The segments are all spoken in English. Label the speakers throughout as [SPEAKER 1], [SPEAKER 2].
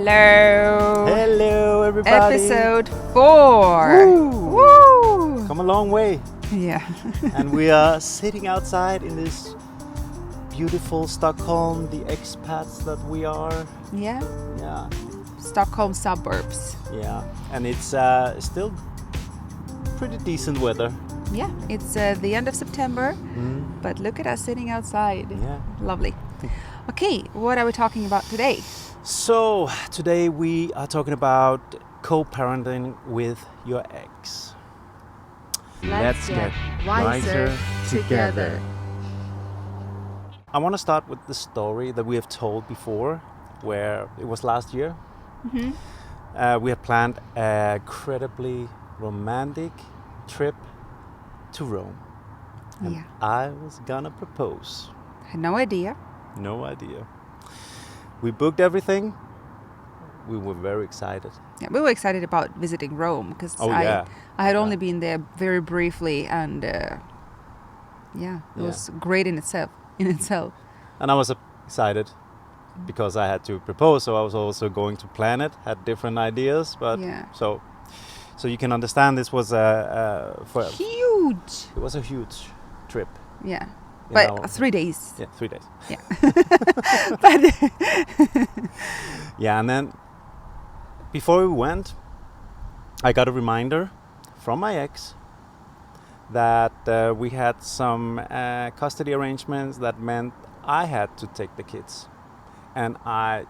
[SPEAKER 1] Hello!
[SPEAKER 2] Hello, everybody!
[SPEAKER 1] Episode 4!
[SPEAKER 2] Woo!
[SPEAKER 1] Woo!
[SPEAKER 2] Come a long way.
[SPEAKER 1] Yeah.
[SPEAKER 2] And we are sitting outside in this beautiful Stockholm, the expats that we are.
[SPEAKER 1] Yeah.
[SPEAKER 2] Yeah.
[SPEAKER 1] Stockholm suburbs.
[SPEAKER 2] Yeah. And it's still pretty decent weather.
[SPEAKER 1] Yeah, it's the end of September, but look at us sitting outside.
[SPEAKER 2] Yeah.
[SPEAKER 1] Lovely. Okay, what are we talking about today?
[SPEAKER 2] So, today we are talking about co-parenting with your ex.
[SPEAKER 1] Let's get wiser together.
[SPEAKER 2] I want to start with the story that we have told before, where it was last year.
[SPEAKER 1] Mm-hmm.
[SPEAKER 2] We had planned an incredibly romantic trip to Rome. And
[SPEAKER 1] Yeah.
[SPEAKER 2] I was gonna propose.
[SPEAKER 1] Had no idea.
[SPEAKER 2] No idea. We booked everything. We were very excited.
[SPEAKER 1] Yeah, we were excited about visiting Rome because I had only been there very briefly, and it was great in itself.
[SPEAKER 2] And I was excited because I had to propose, so I was also going to plan it. Had different ideas, but so you can understand this was
[SPEAKER 1] huge.
[SPEAKER 2] It was a huge trip.
[SPEAKER 1] Yeah. But 3 days.
[SPEAKER 2] Yeah, 3 days.
[SPEAKER 1] Yeah. But
[SPEAKER 2] yeah, and then before we went, I got a reminder from my ex that we had some custody arrangements that meant I had to take the kids. And I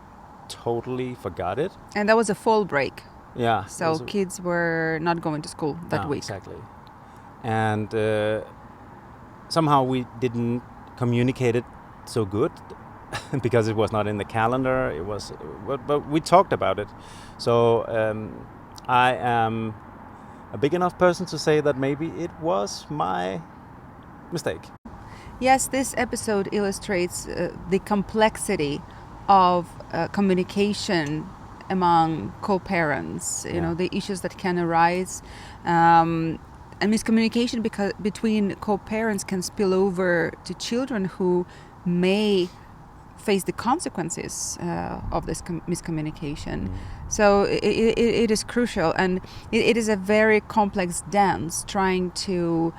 [SPEAKER 2] totally forgot it.
[SPEAKER 1] And that was a fall break.
[SPEAKER 2] Yeah.
[SPEAKER 1] So kids were not going to school that week.
[SPEAKER 2] Exactly. And somehow we didn't communicate it so good because it was not in the calendar. It was, but we talked about it. So I am a big enough person to say that maybe it was my mistake.
[SPEAKER 1] Yes, this episode illustrates the complexity of communication among co-parents. You know, the issues that can arise. And miscommunication between co-parents can spill over to children who may face the consequences of this miscommunication. So it is crucial, and it is a very complex dance trying to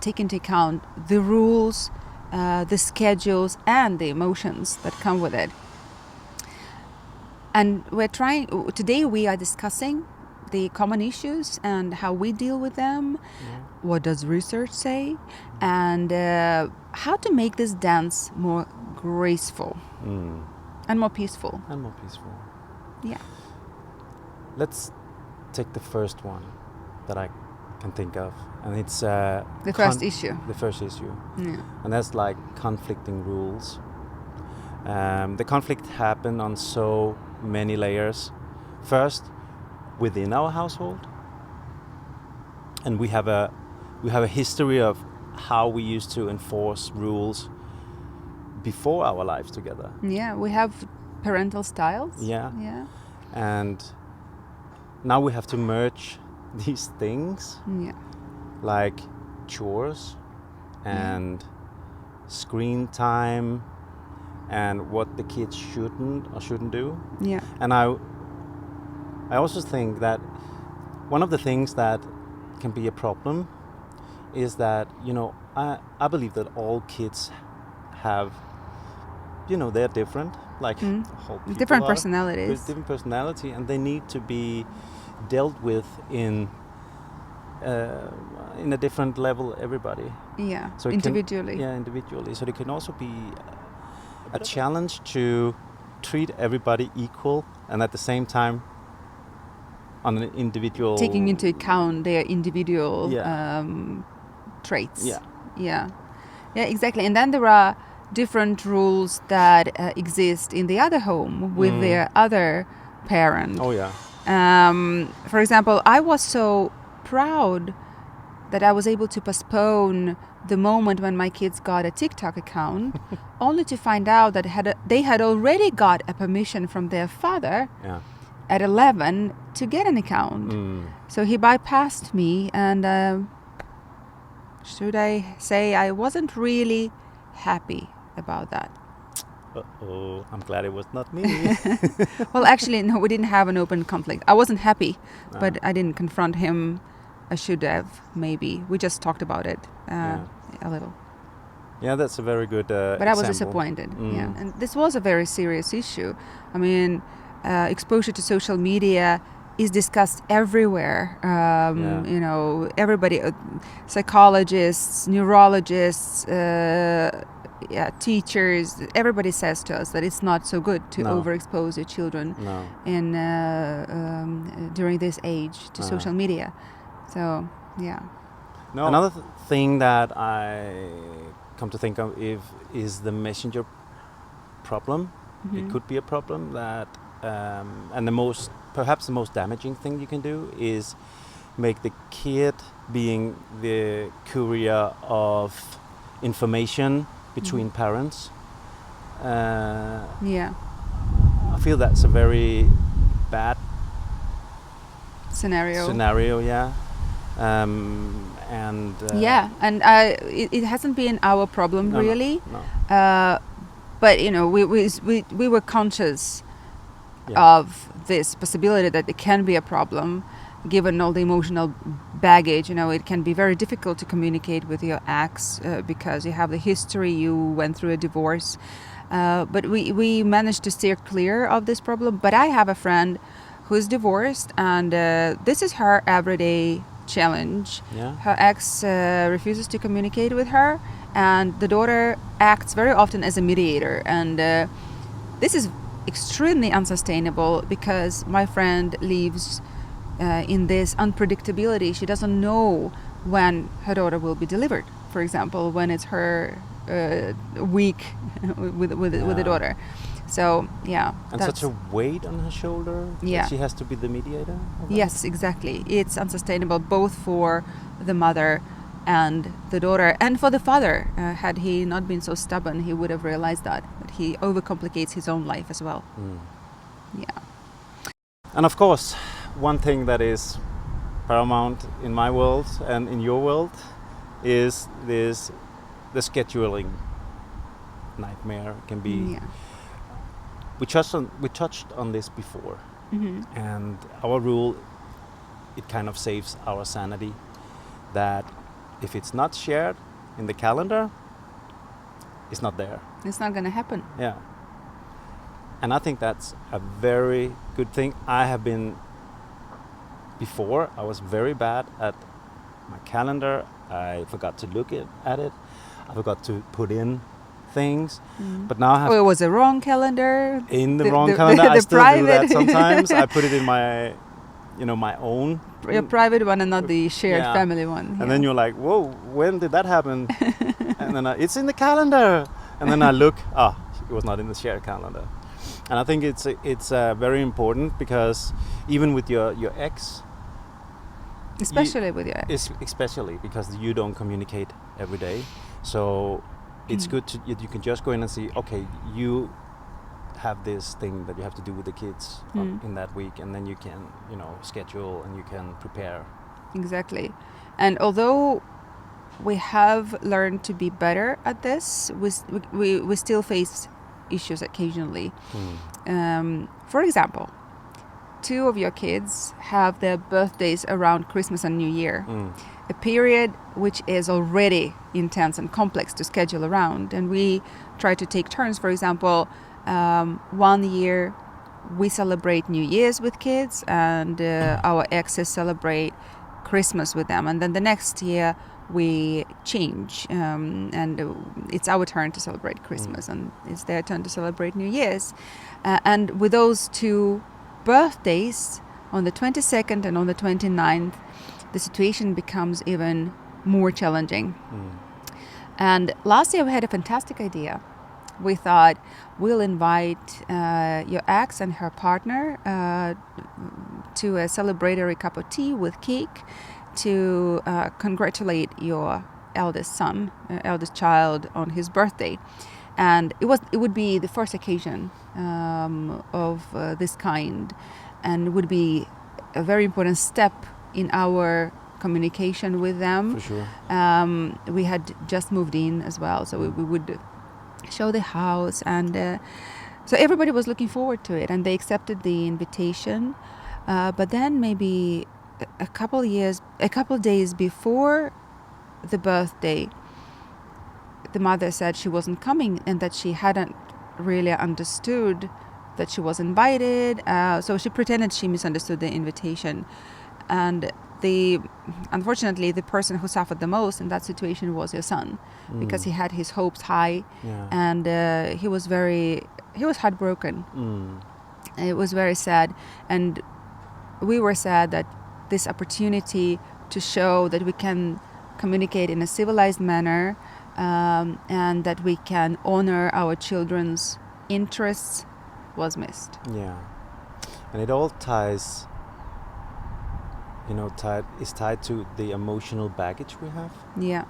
[SPEAKER 1] take into account the rules, the schedules, and the emotions that come with it. And today we are discussing the common issues and how we deal with them. What does research say? And how to make this dance more graceful and more peaceful. Yeah.
[SPEAKER 2] Let's take the first one that I can think of, and it's the
[SPEAKER 1] first issue.
[SPEAKER 2] The first issue.
[SPEAKER 1] Yeah.
[SPEAKER 2] And that's like conflicting rules. The conflict happened on so many layers. First, within our household, and we have a history of how we used to enforce rules before our lives together.
[SPEAKER 1] Yeah, we have parental styles.
[SPEAKER 2] Yeah. And now we have to merge these things, like chores and screen time and what the kids shouldn't or shouldn't do.
[SPEAKER 1] Yeah.
[SPEAKER 2] And I also think that one of the things that can be a problem is that, I believe that all kids have, they're different, like whole people
[SPEAKER 1] different
[SPEAKER 2] are,
[SPEAKER 1] personalities.
[SPEAKER 2] with different personality, and they need to be dealt with in a different level, everybody.
[SPEAKER 1] Yeah,
[SPEAKER 2] So
[SPEAKER 1] individually.
[SPEAKER 2] Individually. So it can also be a challenge to treat everybody equal, and at the same time on an individual...
[SPEAKER 1] Taking into account their individual traits. Yeah, exactly. And then there are different rules that exist in the other home with their other parent.
[SPEAKER 2] Oh, yeah.
[SPEAKER 1] For example, I was so proud that I was able to postpone the moment when my kids got a TikTok account, only to find out that they had already got a permission from their father at 11 to get an account. So he bypassed me, and should I say I wasn't really happy about that.
[SPEAKER 2] Uh-oh, I'm glad it was not me.
[SPEAKER 1] Well, actually, no, we didn't have an open conflict. I wasn't happy,
[SPEAKER 2] No.
[SPEAKER 1] but I didn't confront him. I should have, maybe. We just talked about it a little.
[SPEAKER 2] Yeah, that's a very good
[SPEAKER 1] But I was
[SPEAKER 2] example.
[SPEAKER 1] disappointed.
[SPEAKER 2] Mm.
[SPEAKER 1] Yeah, and this was a very serious issue. I mean, exposure to social media is discussed everywhere.
[SPEAKER 2] Yeah.
[SPEAKER 1] You know, everybody, psychologists, neurologists, teachers, everybody says to us that it's not so good to
[SPEAKER 2] No.
[SPEAKER 1] overexpose your children
[SPEAKER 2] No.
[SPEAKER 1] in during this age to
[SPEAKER 2] No.
[SPEAKER 1] social media. So, yeah.
[SPEAKER 2] No. Another thing that I come to think of is the messenger problem.
[SPEAKER 1] Mhm.
[SPEAKER 2] It could be a problem that, and perhaps the most damaging thing you can do is make the kid being the courier of information between parents.
[SPEAKER 1] Yeah.
[SPEAKER 2] I feel that's a very bad
[SPEAKER 1] Scenario.
[SPEAKER 2] yeah. And
[SPEAKER 1] Yeah, and it hasn't been our problem
[SPEAKER 2] no,
[SPEAKER 1] really.
[SPEAKER 2] No.
[SPEAKER 1] But you know, we were conscious
[SPEAKER 2] Yeah.
[SPEAKER 1] of this possibility that it can be a problem, given all the emotional baggage. You know, it can be very difficult to communicate with your ex because you have the history. You went through a divorce, but we managed to steer clear of this problem. But I have a friend who's divorced, and this is her everyday challenge.
[SPEAKER 2] Yeah.
[SPEAKER 1] Her ex refuses to communicate with her, and the daughter acts very often as a mediator. And this is extremely unsustainable because my friend lives in this unpredictability. She doesn't know when her daughter will be delivered, for example, when it's her week with the daughter. So, yeah.
[SPEAKER 2] And such a weight on her shoulder.
[SPEAKER 1] Yeah.
[SPEAKER 2] That she has to be the mediator. of that?
[SPEAKER 1] Yes, exactly. It's unsustainable both for the mother and the daughter, and for the father. Had he not been so stubborn, he would have realized that. But he overcomplicates his own life as well.
[SPEAKER 2] Mm.
[SPEAKER 1] Yeah.
[SPEAKER 2] And of course, one thing that is paramount in my world and in your world is the scheduling nightmare can be.
[SPEAKER 1] Yeah.
[SPEAKER 2] We touched on this before,
[SPEAKER 1] Hmm.
[SPEAKER 2] and our rule, it kind of saves our sanity, that if it's not shared in the calendar, it's not there.
[SPEAKER 1] It's not going to happen.
[SPEAKER 2] Yeah. And I think that's a very good thing. Before, I was very bad at my calendar. I forgot to look at it. I forgot to put in things.
[SPEAKER 1] Mm.
[SPEAKER 2] But now I have
[SPEAKER 1] Oh, it was a wrong calendar.
[SPEAKER 2] in the wrong calendar. I
[SPEAKER 1] the
[SPEAKER 2] still do that
[SPEAKER 1] private-
[SPEAKER 2] sometimes. I put it in my, my own.
[SPEAKER 1] Your private one and not the shared
[SPEAKER 2] Yeah.
[SPEAKER 1] family one.
[SPEAKER 2] And then you're like, whoa, when did that happen? And then it's in the calendar. And then I look, it was not in the shared calendar. And I think it's very important because even with your ex,
[SPEAKER 1] especially with your ex.
[SPEAKER 2] especially because you don't communicate every day. So it's good to you can just go in and see, okay, you have this thing that you have to do with the kids in that week, and then you can schedule and you can prepare.
[SPEAKER 1] Exactly. And although we have learned to be better at this, we still face issues occasionally. For example, 2 of your kids have their birthdays around Christmas and New Year, a period which is already intense and complex to schedule around. And we try to take turns. For example, 1 year we celebrate New Year's with kids, and our exes celebrate Christmas with them. And then the next year we change, and it's our turn to celebrate Christmas, and it's their turn to celebrate New Year's. And with those 2 birthdays, on the 22nd and on the 29th, the situation becomes even more challenging. And last year we had a fantastic idea. We thought we'll invite your ex and her partner to a celebratory cup of tea with cake to congratulate your eldest child on his birthday. And it would be the first occasion of this kind, and it would be a very important step in our communication with them.
[SPEAKER 2] For sure.
[SPEAKER 1] We had just moved in as well, so we would show the house, and so everybody was looking forward to it, and they accepted the invitation. But then maybe a couple days before the birthday, the mother said she wasn't coming and that she hadn't really understood that she was invited. So she pretended she misunderstood the invitation. And unfortunately, the person who suffered the most in that situation was your son, because he had his hopes high, and he was heartbroken. It was very sad, and we were sad that this opportunity to show that we can communicate in a civilized manner, and that we can honor our children's interests, was missed.
[SPEAKER 2] Yeah, and it all ties, is tied to the emotional baggage we have.
[SPEAKER 1] Yeah.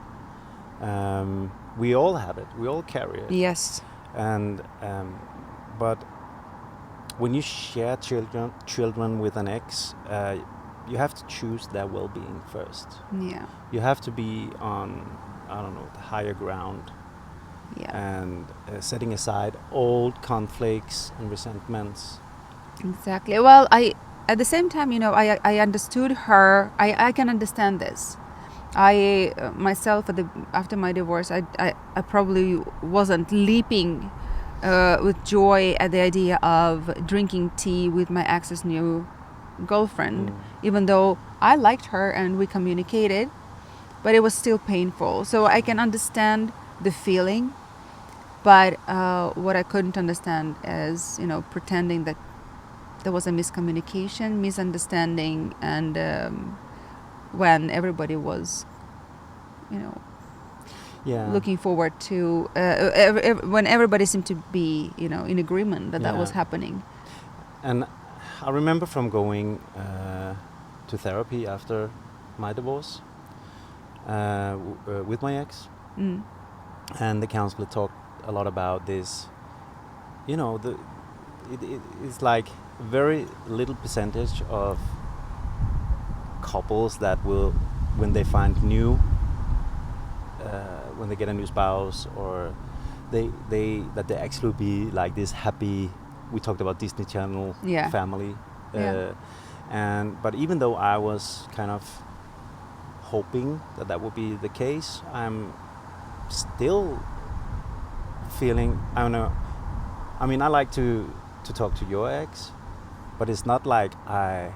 [SPEAKER 2] We all have it. We all carry it.
[SPEAKER 1] Yes.
[SPEAKER 2] And but when you share children with an ex, you have to choose their well-being first.
[SPEAKER 1] Yeah.
[SPEAKER 2] You have to be on, I don't know, the higher ground.
[SPEAKER 1] Yeah.
[SPEAKER 2] And setting aside old conflicts and resentments.
[SPEAKER 1] Exactly. Well, at the same time, I understood her. I can understand this. I myself, after my divorce, I probably wasn't leaping with joy at the idea of drinking tea with my ex's new girlfriend, even though I liked her and we communicated, but it was still painful. So I can understand the feeling, but what I couldn't understand is, pretending that there was a miscommunication, misunderstanding, and when everybody was, looking forward to, when everybody seemed to be, in agreement that was happening.
[SPEAKER 2] And I remember from going to therapy after my divorce with my ex, and the counselor talked a lot about this. It's like very little percentage of couples that will, when they find when they get a new spouse, or they actually be like this happy. We talked about Disney Channel family, but even though I was kind of hoping that would be the case, I'm still feeling, I don't know. I mean, I like to talk to your ex, but it's not like I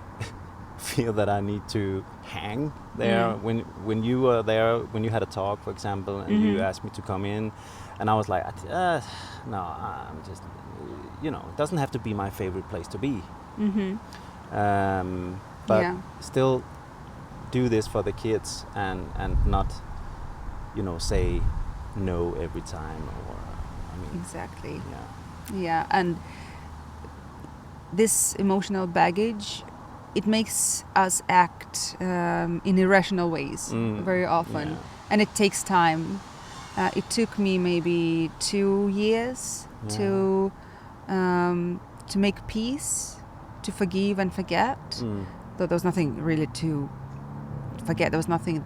[SPEAKER 2] feel that I need to hang there. When you were there, when you had a talk, for example, and you asked me to come in, and I was like, no, I'm just, it doesn't have to be my favorite place to be. But still do this for the kids, and not, say no every time, or,
[SPEAKER 1] Exactly.
[SPEAKER 2] Yeah.
[SPEAKER 1] Yeah, and this emotional baggage, it makes us act in irrational ways very often, and it takes time. It took me maybe 2 years to make peace, to forgive and forget. Though there was nothing really to forget. There was nothing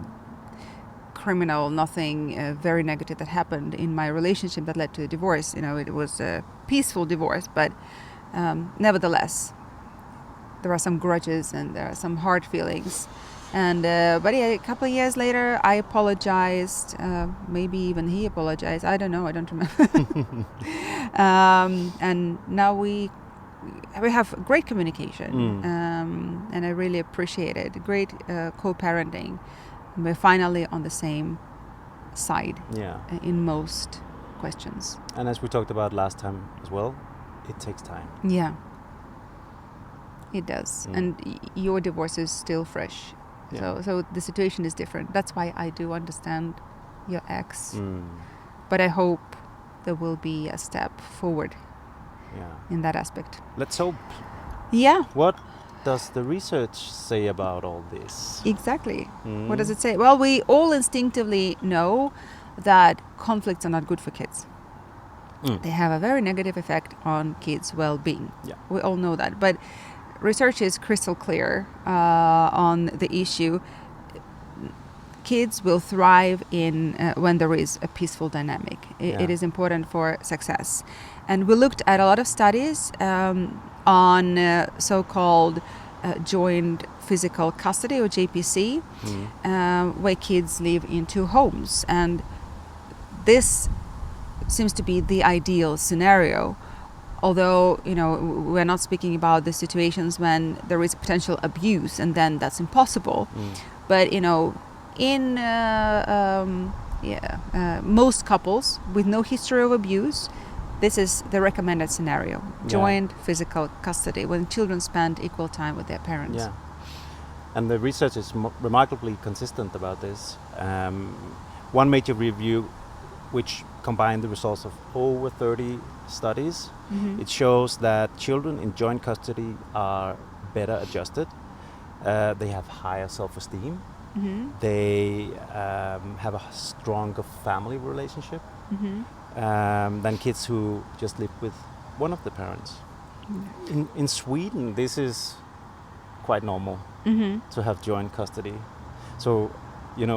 [SPEAKER 1] criminal, nothing very negative that happened in my relationship that led to a divorce. It was a peaceful divorce, but nevertheless, there are some grudges and there are some hard feelings. And but a couple of years later, I apologized. Maybe even he apologized. I don't know. I don't remember. And now we have great communication, and I really appreciate it. Great co-parenting. We're finally on the same side in most questions.
[SPEAKER 2] And as we talked about last time as well, it takes time.
[SPEAKER 1] Yeah, it does. And your divorce is still fresh. So the situation is different. That's why I do understand your ex. But I hope there will be a step forward in that aspect.
[SPEAKER 2] Let's hope.
[SPEAKER 1] Yeah.
[SPEAKER 2] What does the research say about all this?
[SPEAKER 1] Exactly. What does it say? Well, we all instinctively know that conflicts are not good for kids. They have a very negative effect on kids' well-being. Yeah. We all know that. But research is crystal clear on the issue. kids will thrive in when there is a peaceful dynamic.
[SPEAKER 2] Yeah.
[SPEAKER 1] It is important for success. And we looked at a lot of studies on so-called joint physical custody, or JPC, where kids live in two homes. And this seems to be the ideal scenario. Although, we're not speaking about the situations when there is potential abuse, and then that's impossible. But, in most couples with no history of abuse, this is the recommended scenario. Joint physical custody, when children spend equal time with their parents.
[SPEAKER 2] Yeah. And the research is remarkably consistent about this. One major review, which combined the results of over 30 studies, it shows that children in joint custody are better adjusted. They have higher self-esteem. They have a stronger family relationship than kids who just live with one of the parents. In Sweden, this is quite normal to have joint custody. So,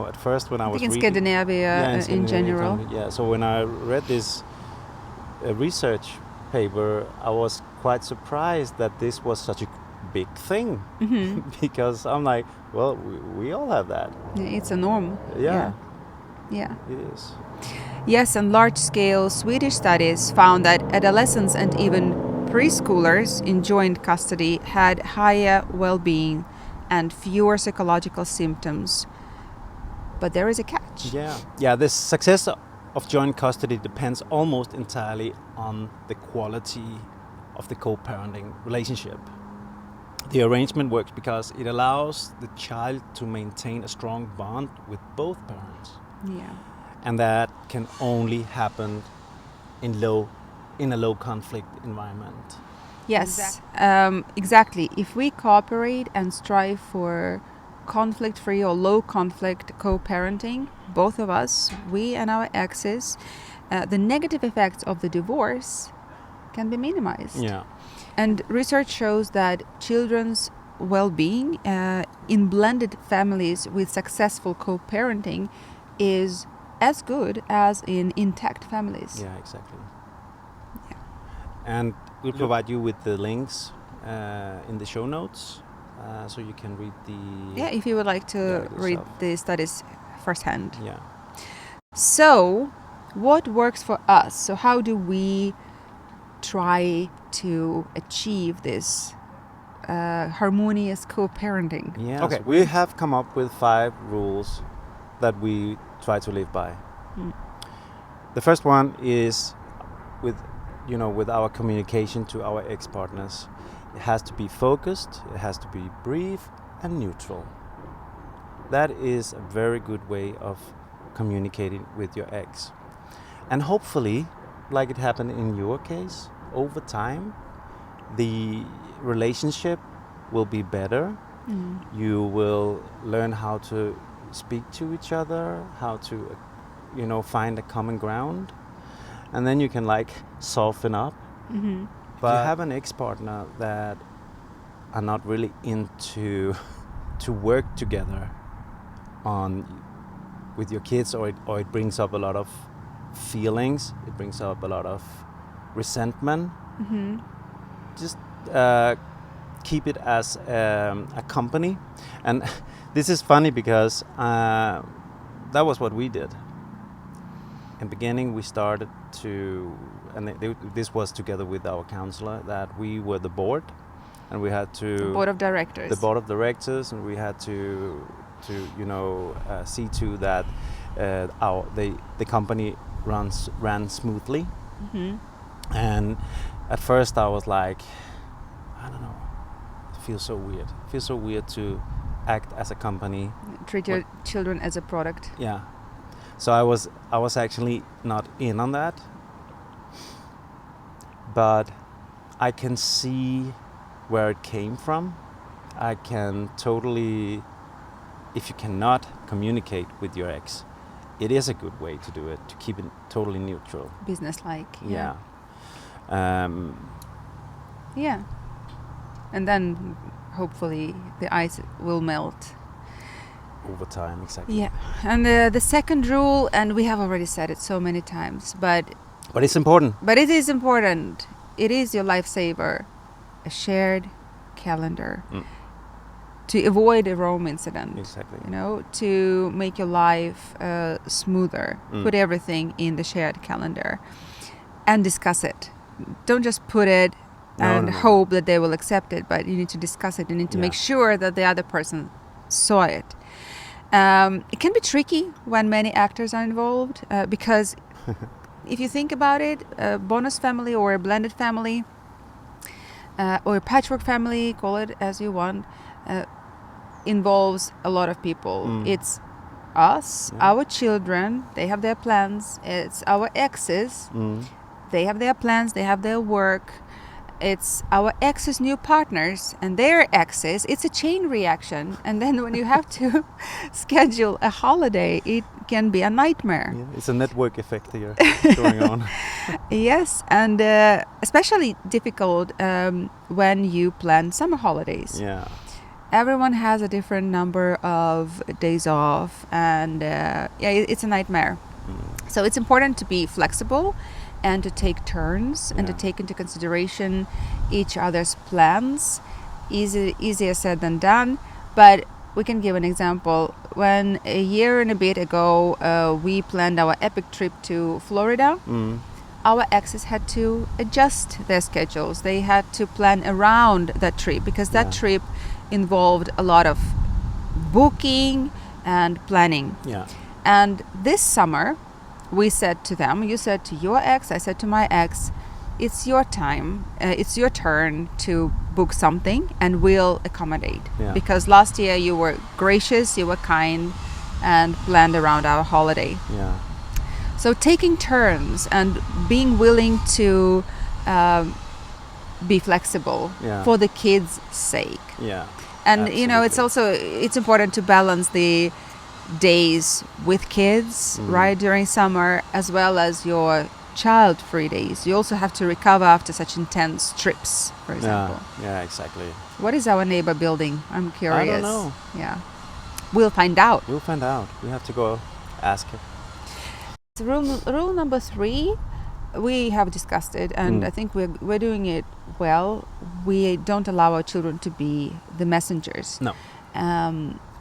[SPEAKER 2] at first when I was
[SPEAKER 1] in
[SPEAKER 2] reading...
[SPEAKER 1] Scandinavia, in general.
[SPEAKER 2] So when I read this research paper, I was quite surprised that this was such a big thing. Because I'm like, well, we all have that.
[SPEAKER 1] It's a norm.
[SPEAKER 2] Yeah.
[SPEAKER 1] Yeah.
[SPEAKER 2] It is.
[SPEAKER 1] Yes, and large-scale Swedish studies found that adolescents and even preschoolers in joint custody had higher well-being and fewer psychological symptoms. But there is a catch.
[SPEAKER 2] Yeah. The success of joint custody depends almost entirely on the quality of the co-parenting relationship. The arrangement works because it allows the child to maintain a strong bond with both parents.
[SPEAKER 1] Yeah.
[SPEAKER 2] And that can only happen in a low conflict environment.
[SPEAKER 1] Yes, exactly. If we cooperate and strive for conflict-free or low conflict co-parenting, both of us, we and our exes, the negative effects of the divorce can be minimized.
[SPEAKER 2] Yeah.
[SPEAKER 1] And research shows that children's well-being in blended families with successful co-parenting is as good as in intact families.
[SPEAKER 2] Yeah, exactly.
[SPEAKER 1] Yeah.
[SPEAKER 2] And we'll provide you with the links in the show notes, so you can read the...
[SPEAKER 1] Yeah, if you would like to read the studies firsthand.
[SPEAKER 2] Yeah.
[SPEAKER 1] So, what works for us? So how do we try to achieve this harmonious co-parenting?
[SPEAKER 2] Yes. Okay, we have come up with 5 rules that we try to live by. The first one is with our communication to our ex-partners. It has to be focused, it has to be brief and neutral. That is a very good way of communicating with your ex. And hopefully, like it happened in your case, over time, the relationship will be better. You will learn how to speak to each other, how to, find a common ground. And then you can soften up. But if you have an ex-partner that are not really into to work together with your kids, or it brings up a lot of feelings, it brings up a lot of resentment, just keep it as a company. And this is funny because that was what we did. In the beginning, we started to, and this was together with our counselor, that we were the board, and we had to...
[SPEAKER 1] The board of directors.
[SPEAKER 2] The board of directors, and we had to see to that the company ran smoothly. And at first I was like, I don't know, it feels so weird. It feels so weird to act as a company.
[SPEAKER 1] Treat your children as a product.
[SPEAKER 2] Yeah. So I was actually not in on that. But I can see where it came from. I can totally, if you cannot communicate with your ex, it is a good way to do it, to keep it totally neutral.
[SPEAKER 1] Business-like.
[SPEAKER 2] Yeah.
[SPEAKER 1] And then hopefully the ice will melt.
[SPEAKER 2] over time. Exactly.
[SPEAKER 1] Yeah. And the second rule, and we have already said it so many times, but
[SPEAKER 2] But it's important.
[SPEAKER 1] it is important. It is your lifesaver. A shared calendar to avoid a Rome incident.
[SPEAKER 2] Exactly.
[SPEAKER 1] You know, to make your life smoother. Put everything in the shared calendar and discuss it. Don't just put it and hope that they will accept it, but you need to discuss it. You need to make sure that the other person saw it. It can be tricky when many actors are involved because if you think about it, a bonus family or a blended family or a patchwork family, call it as you want, involves a lot of people. It's us, our children, they have their plans. It's our exes, they have their plans, they have their work. It's our exes' new partners and their exes. It's a chain reaction. And then when you have to schedule a holiday, it can be a nightmare.
[SPEAKER 2] Yeah, it's a network effect here going on.
[SPEAKER 1] Yes, and especially difficult when you plan summer holidays.
[SPEAKER 2] Yeah.
[SPEAKER 1] Everyone has a different number of days off, and it's a nightmare. So it's important to be flexible and to take turns and to take into consideration each other's plans. Easier said than done, but we can give an example. When a year and a bit ago we planned our epic trip to Florida, our exes had to adjust their schedules. They had to plan around that trip because that trip involved a lot of booking and planning.
[SPEAKER 2] Yeah.
[SPEAKER 1] And this summer we said to them, you said to your ex, I said to my ex, it's your time, it's your turn to book something and we'll accommodate. Because last year you were gracious, you were kind and planned around our holiday.
[SPEAKER 2] Yeah.
[SPEAKER 1] So taking turns and being willing to be flexible for the kids' sake.
[SPEAKER 2] Yeah.
[SPEAKER 1] And
[SPEAKER 2] absolutely.
[SPEAKER 1] you know, it's important to balance the days with kids, right, during summer, as well as your child-free days. You also have to recover after such intense trips, for example.
[SPEAKER 2] Yeah, exactly.
[SPEAKER 1] What is our neighbor building? I'm curious.
[SPEAKER 2] I don't know.
[SPEAKER 1] Yeah. We'll find out.
[SPEAKER 2] We'll find out. We have to go ask him.
[SPEAKER 1] Rule number 3, we have discussed it, and I think we're doing it well. We don't allow our children to be the messengers.
[SPEAKER 2] No.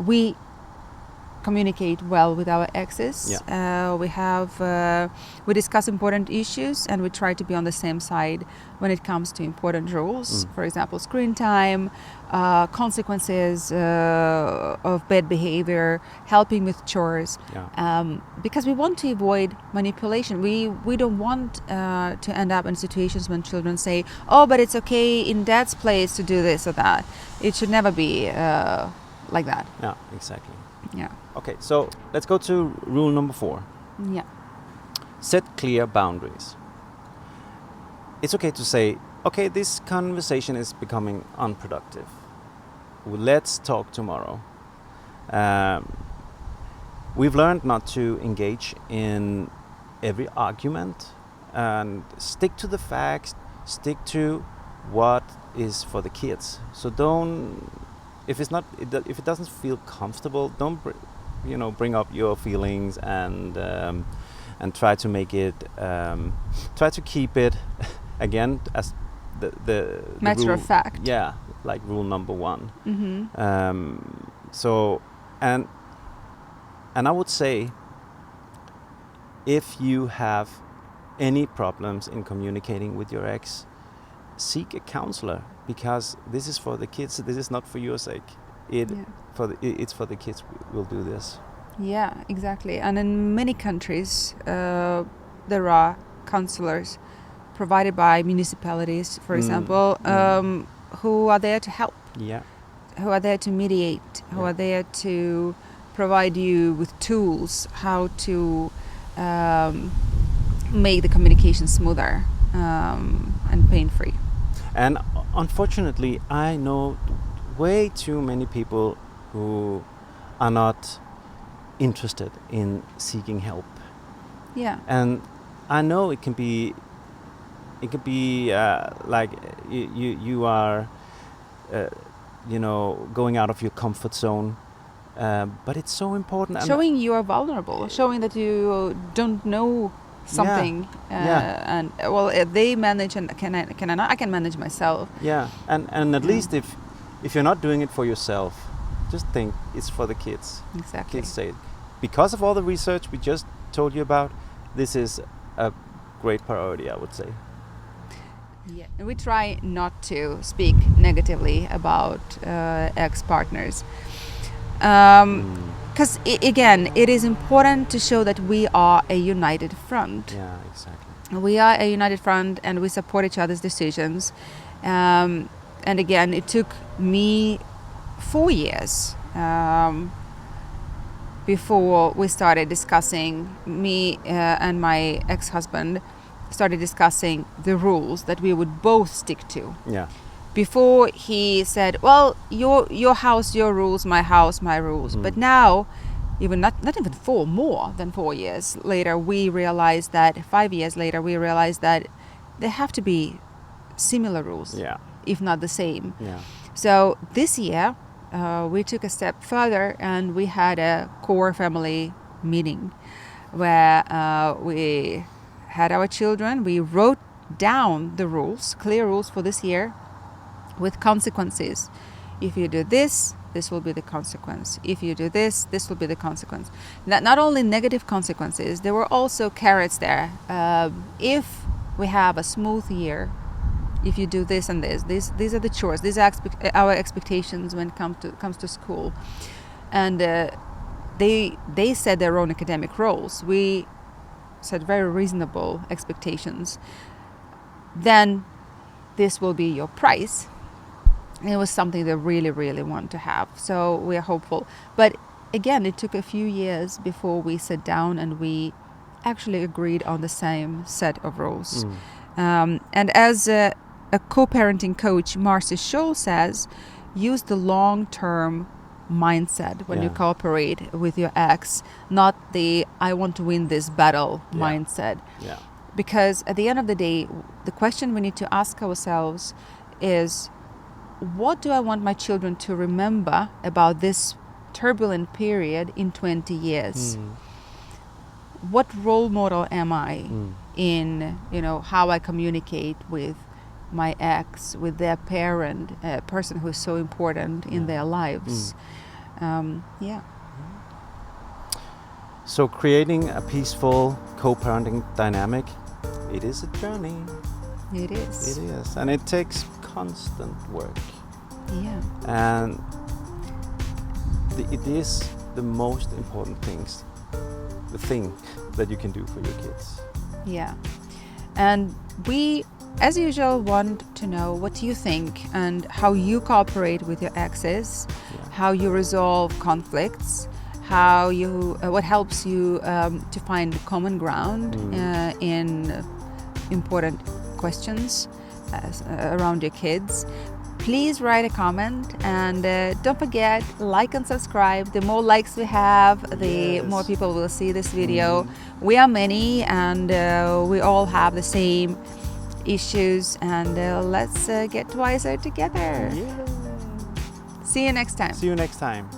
[SPEAKER 1] We communicate well with our exes. We discuss important issues and we try to be on the same side when it comes to important rules. For example, screen time, consequences of bad behavior, helping with chores. Because we want to avoid manipulation. We don't want to end up in situations when children say, oh, but it's okay in dad's place to do this or that. It should never be like that.
[SPEAKER 2] Yeah, exactly.
[SPEAKER 1] Yeah.
[SPEAKER 2] Okay, so let's go to rule number 4.
[SPEAKER 1] Yeah.
[SPEAKER 2] Set clear boundaries. It's okay to say, okay, this conversation is becoming unproductive. Let's talk tomorrow. We've learned not to engage in every argument and stick to the facts, stick to what is for the kids. So don't, if it doesn't feel comfortable, don't bring up your feelings and try to make it try to keep it again as the
[SPEAKER 1] matter
[SPEAKER 2] rule,
[SPEAKER 1] of fact.
[SPEAKER 2] Yeah, like rule number 1. So and I would say, if you have any problems in communicating with your ex, seek a counselor, because this is for the kids. This is not for your sake. It's for the kids. We'll do this.
[SPEAKER 1] Yeah, exactly. And in many countries, there are counselors provided by municipalities, for example, who are there to help.
[SPEAKER 2] Yeah.
[SPEAKER 1] Who are there to mediate. Who are there to provide you with tools how to make the communication smoother and pain-free.
[SPEAKER 2] And unfortunately, I know way too many people who are not interested in seeking help.
[SPEAKER 1] Yeah.
[SPEAKER 2] And I know it can be like you are going out of your comfort zone But it's so important. And
[SPEAKER 1] Showing you are vulnerable, showing that you don't know something,
[SPEAKER 2] Yeah.
[SPEAKER 1] and well, if they manage and can I not? I can manage myself.
[SPEAKER 2] yeah, and at
[SPEAKER 1] Yeah.
[SPEAKER 2] least if you're not doing it for yourself, just think it's for the kids.
[SPEAKER 1] Exactly.
[SPEAKER 2] Kids say, because of all the research we just told you about, this is a great priority, I would say.
[SPEAKER 1] Yeah, and we try not to speak negatively about ex-partners. Because again, it is important to show that we are a united front.
[SPEAKER 2] Yeah, exactly.
[SPEAKER 1] We are a united front, and we support each other's decisions. And again, it took me 4 years before we started discussing, me and my ex-husband started discussing the rules that we would both stick to.
[SPEAKER 2] Yeah.
[SPEAKER 1] Before he said, well, your house, your rules, my house, my rules. But now, even not even more than 4 years later, we realized that 5 years later, we realized that there have to be similar rules,
[SPEAKER 2] Yeah.
[SPEAKER 1] if not the same.
[SPEAKER 2] Yeah.
[SPEAKER 1] So this year, we took a step further, and we had a core family meeting where we had our children. We wrote down the rules, clear rules for this year, with consequences. If you do this, this will be the consequence. If you do this, this will be the consequence. Not only negative consequences, there were also carrots there. If we have a smooth year, if you do this and this, these are the chores. These are our expectations when it comes to school. And they set their own academic roles. We set very reasonable expectations. Then this will be your price. And it was something they really, really want to have. So we are hopeful. But again, it took a few years before we sat down and we actually agreed on the same set of rules. And as a co-parenting coach, Marcy Scholl says, use the long-term mindset when you
[SPEAKER 2] Yeah.
[SPEAKER 1] cooperate with your ex, not the I want to win this battle
[SPEAKER 2] Yeah.
[SPEAKER 1] mindset.
[SPEAKER 2] Yeah.
[SPEAKER 1] Because at the end of the day, the question we need to ask ourselves is, what do I want my children to remember about this turbulent period in 20 years? What role model am I in, how I communicate with my ex, with their parent, a person who is so important in their lives? Yeah.
[SPEAKER 2] So creating a peaceful co-parenting dynamic, it is a journey.
[SPEAKER 1] It is.
[SPEAKER 2] It is, and it takes constant work.
[SPEAKER 1] Yeah.
[SPEAKER 2] And it is the most important the thing that you can do for your kids.
[SPEAKER 1] Yeah. And we, as usual, want to know what you think and how you cooperate with your exes, how you resolve conflicts, how you, what helps you to find common ground in important questions around your kids. Please write a comment, and don't forget, like and subscribe. The more likes we have, the more people will see this video. We are many, and we all have the same issues, and let's get wiser together.
[SPEAKER 2] Yeah.
[SPEAKER 1] See you next time.
[SPEAKER 2] See you next time.